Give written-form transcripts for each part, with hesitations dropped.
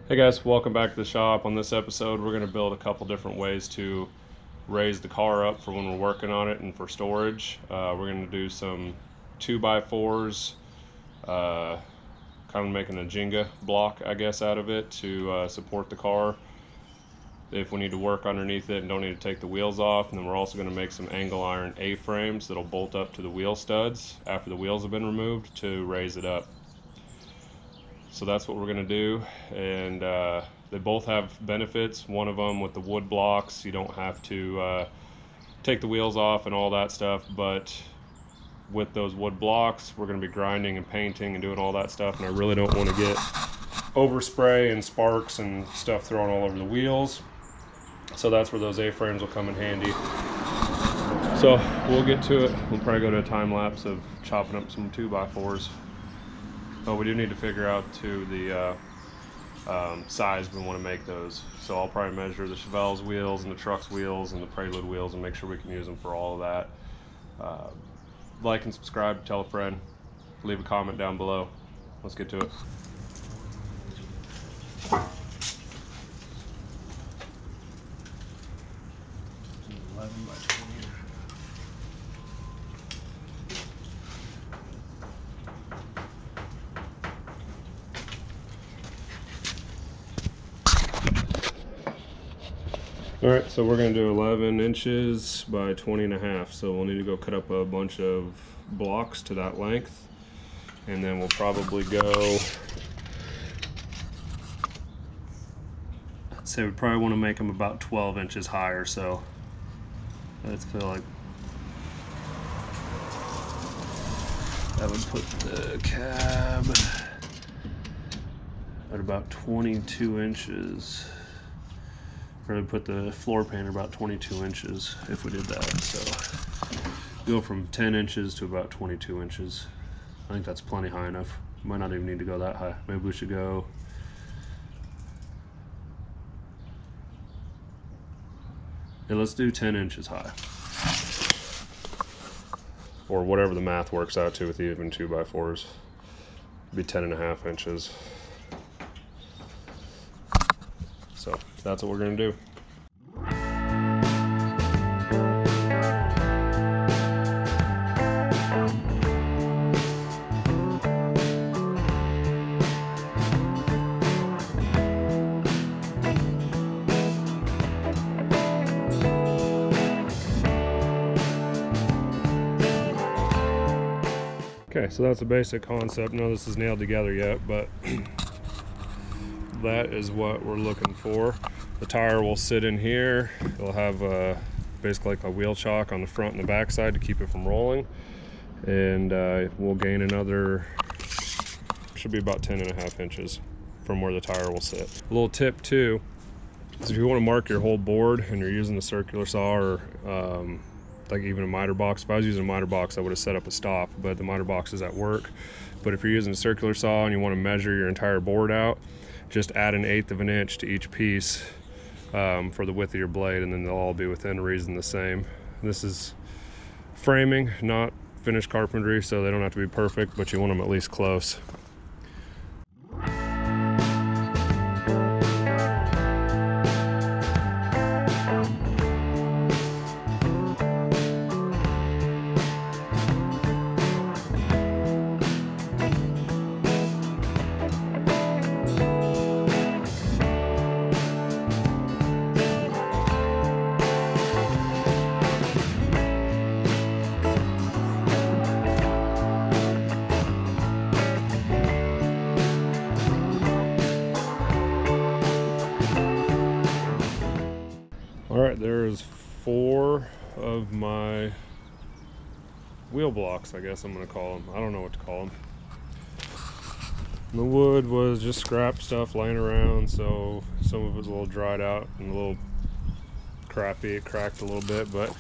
Hey guys, welcome back to the shop. On this episode, we're going to build a couple different ways to raise the car up for when we're working on it and for storage. We're going to do some 2x4s, kind of making a Jenga block, I guess, out of it to support the car if we need to work underneath it and don't need to take the wheels off. And then we're also going to make some angle iron A-frames that'll bolt up to the wheel studs after the wheels have been removed to raise it up. So that's what we're going to do, and they both have benefits. One of them with the wood blocks, you don't have to take the wheels off and all that stuff, but with those wood blocks we're going to be grinding and painting and doing all that stuff, and I really don't want to get overspray and sparks and stuff thrown all over the wheels. So that's where those A-frames will come in handy. So we'll get to it. We'll probably go to a time lapse of chopping up some 2x4s. Oh, we do need to figure out too the size we want to make those. So I'll probably measure the Chevelle's wheels and the truck's wheels and the Prelude wheels and make sure we can use them for all of that. Like and subscribe, tell a friend, leave a comment down below. Let's get to it. All right, so we're gonna do 11 inches by 20 and a half. So we'll need to go cut up a bunch of blocks to that length. And then we'll probably go, I'd say we probably wanna make them about 12 inches higher. So let's feel like that would put the cab at about 22 inches. Probably put the floor pan about 22 inches if we did that. So go from 10 inches to about 22 inches. I think that's plenty high enough. Might not even need to go that high. Maybe we should go, yeah, let's do 10 inches high. Or whatever the math works out to with even 2x4s. It'd be 10 and a half inches. So that's what we're gonna do. Okay, so that's a basic concept. None of this is nailed together yet, but that is what we're looking for. The tire will sit in here. It'll have basically like a wheel chock on the front and the back side to keep it from rolling. And we'll gain another, should be about 10 and a half inches from where the tire will sit. A little tip too, is if you want to mark your whole board and you're using the circular saw or like even a miter box. If I was using a miter box, I would have set up a stop, but the miter box is at work. But if you're using a circular saw and you want to measure your entire board out, just add 1/8 of an inch to each piece for the width of your blade, and then they'll all be within reason the same. This is framing, not finished carpentry, so they don't have to be perfect, but you want them at least close. All right, there's 4 of my wheel blocks, I guess I'm gonna call them. I don't know what to call them. The wood was just scrap stuff laying around, so some of it's a little dried out and a little crappy. It cracked a little bit, but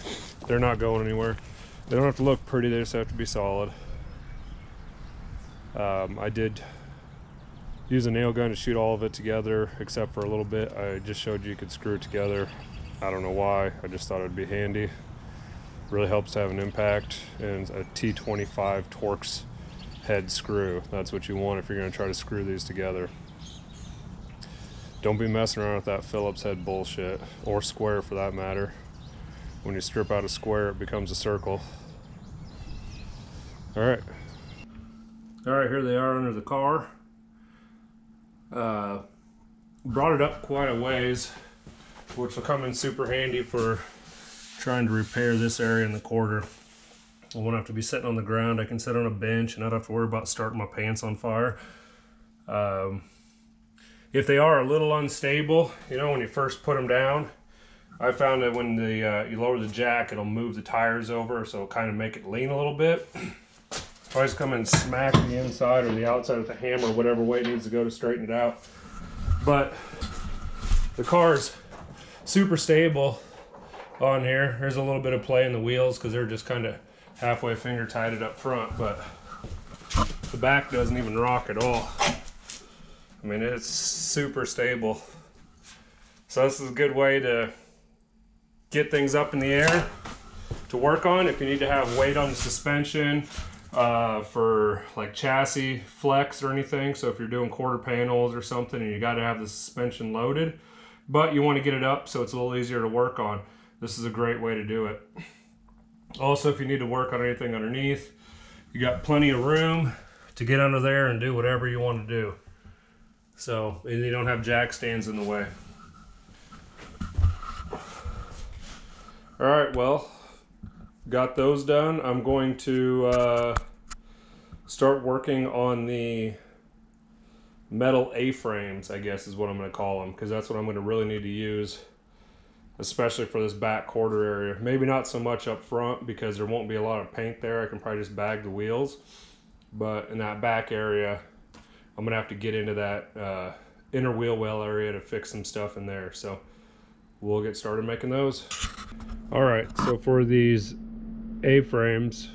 they're not going anywhere. They don't have to look pretty, they just have to be solid. I did use a nail gun to shoot all of it together, except for a little bit. I just showed you could screw it together. I don't know why, I just thought it would be handy. Really helps to have an impact, and a T25 Torx head screw. That's what you want if you're going to try to screw these together. Don't be messing around with that Phillips head bullshit, or square for that matter. When you strip out a square, it becomes a circle. All right, here they are under the car. Brought it up quite a ways, which will come in super handy for trying to repair this area in the quarter. I won't have to be sitting on the ground. I can sit on a bench and not have to worry about starting my pants on fire. If they are a little unstable, you know, when you first put them down, I found that when you lower the jack, it'll move the tires over, so it'll kind of make it lean a little bit. If I just come and smack the inside or the outside with a hammer, whatever way it needs to go to straighten it out. But the car's super stable on here. There's a little bit of play in the wheels because they're just kind of halfway finger tied it up front, but the back doesn't even rock at all. I mean, it's super stable. So this is a good way to get things up in the air to work on. If you need to have weight on the suspension for like chassis flex or anything. So if you're doing quarter panels or something and you got to have the suspension loaded, but you want to get it up so it's a little easier to work on, this is a great way to do it. Also, if you need to work on anything underneath, you got plenty of room to get under there and do whatever you want to do. So, and you don't have jack stands in the way. All right, well, got those done. I'm going to start working on the metal A-frames, I guess is what I'm going to call them, because that's what I'm going to really need to use, especially for this back quarter area. Maybe not so much up front because there won't be a lot of paint there. I can probably just bag the wheels, but in that back area, I'm gonna have to get into that inner wheel well area to fix some stuff in there. So we'll get started making those. All right, so for these A-frames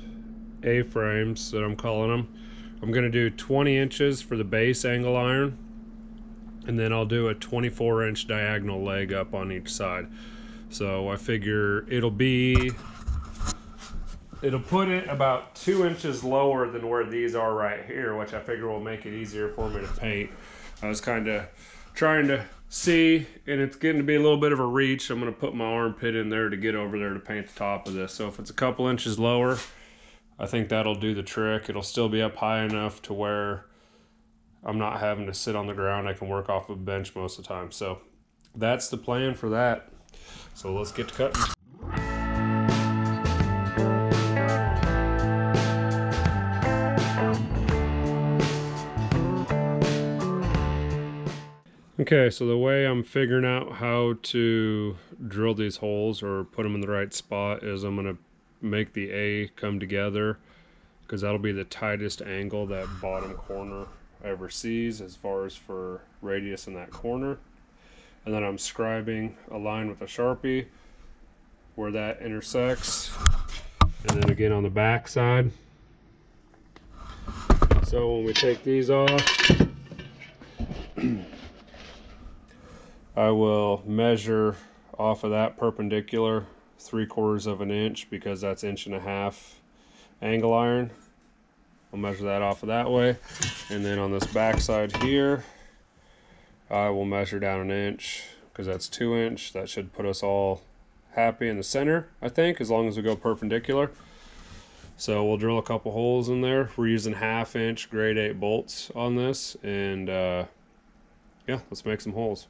that I'm calling them, I'm gonna do 20 inches for the base angle iron, and then I'll do a 24-inch diagonal leg up on each side. So I figure it'll put it about 2 inches lower than where these are right here, which I figure will make it easier for me to paint. I was kind of trying to see, and it's getting to be a little bit of a reach. I'm going to put my armpit in there to get over there to paint the top of this. So if it's a couple inches lower, I think that'll do the trick. It'll still be up high enough to where I'm not having to sit on the ground. I can work off a bench most of the time. So that's the plan for that. So let's get to cutting. Okay, so the way I'm figuring out how to drill these holes or put them in the right spot is I'm going to make the A come together, because that'll be the tightest angle that bottom corner ever sees as far as for radius in that corner. And then I'm scribing a line with a Sharpie where that intersects, and then again on the back side. So when we take these off, I will measure off of that perpendicular 3/4 of an inch, because that's 1.5 inch angle iron. I'll measure that off of that way, and then on this back side here I will measure down 1 inch, because that's 2 inch. That should put us all happy in the center, I think, as long as we go perpendicular. So we'll drill a couple holes in there. We're using 1/2 inch grade 8 bolts on this, and yeah, let's make some holes.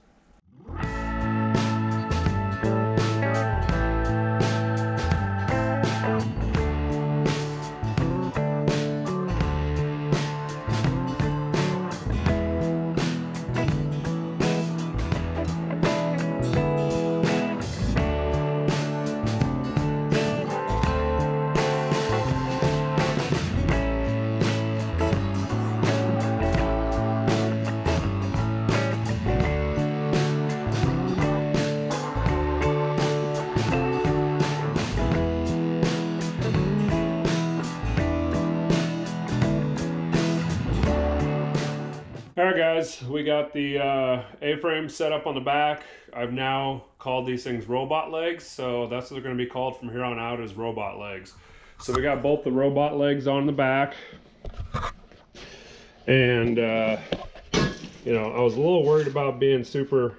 Alright guys, we got the A-frame set up on the back. I've now called these things robot legs, so that's what they're going to be called from here on out, is robot legs. So we got both the robot legs on the back, and you You know, I was a little worried about being super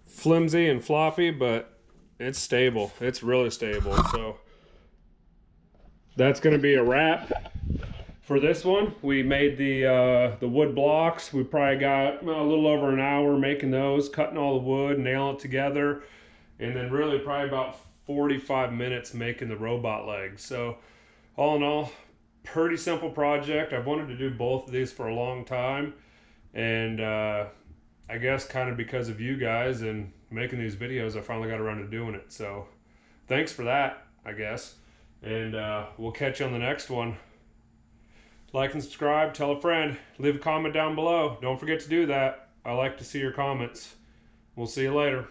flimsy and floppy, but it's stable. It's really stable. So that's going to be a wrap for this one. We made the wood blocks. We probably got a little over an hour making those, cutting all the wood, nailing it together, and then really probably about 45 minutes making the robot legs. So all in all, pretty simple project. I've wanted to do both of these for a long time, and I guess kind of because of you guys and making these videos, I finally got around to doing it. So thanks for that, I guess. And we'll catch you on the next one. Like and subscribe, tell a friend, leave a comment down below. Don't forget to do that. I like to see your comments. We'll see you later.